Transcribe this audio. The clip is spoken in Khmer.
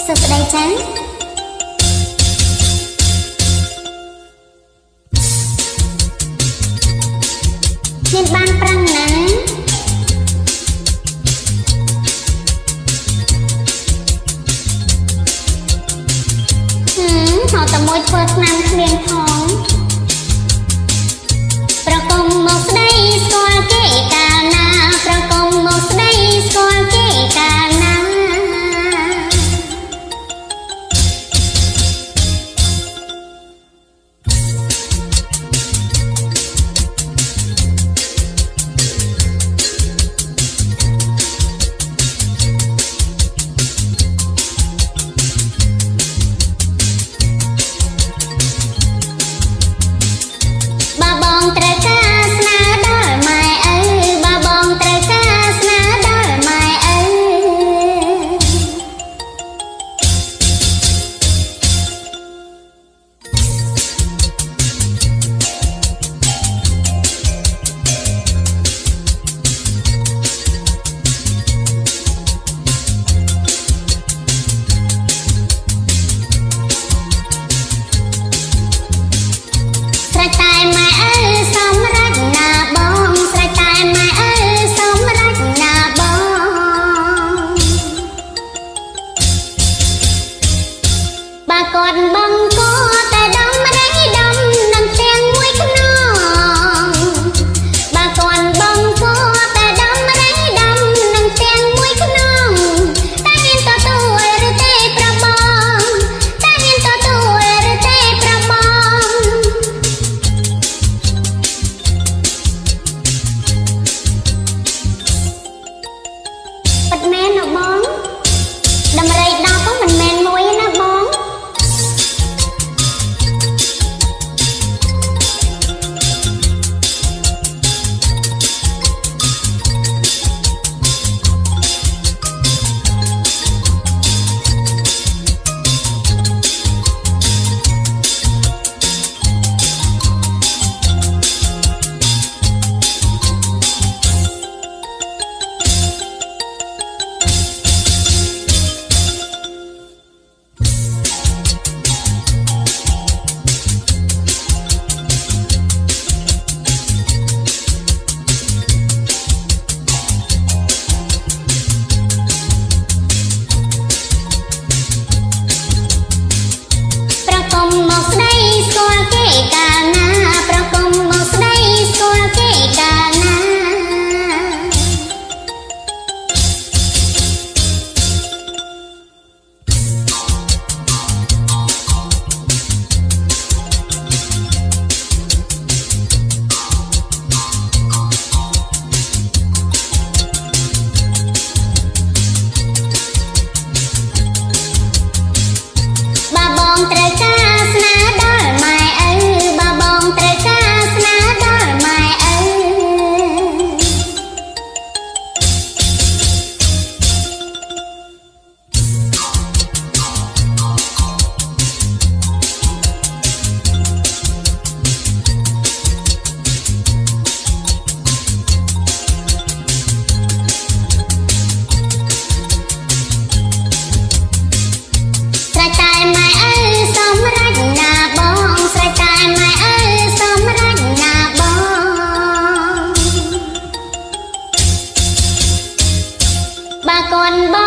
សួស្តីចា៎មានបានប្រឹងណាហៅតែមួយធ្វើឆ្នាំគ្មានផងប្រកុំមកស្ដីស្គាល់គេកាលណាប្រកុំមកស្ដីស្គាល់គេកាលណាគាត់បងក៏តែដំរៃដំនឹងទាំងមួយខ្នងបើគាត់បងក៏តែដំរៃដំនឹងទាំងមួយខ្នងតែមានទទួលឬទេប្របងតែមានទទួលឬទេប្របងពិតមែនណាបងដំរៃ10ហ្នឹងមិនមែនមួយណាបងត្រូវការស្នាដល់ម៉ែឪបើបងត្រូវការស្នាដល់ម៉ែឪស្រេចតែម៉ែឪសម្រេចណាបងស្រេចតែម៉ែឪសម្រេចណាបងបើគាត់បង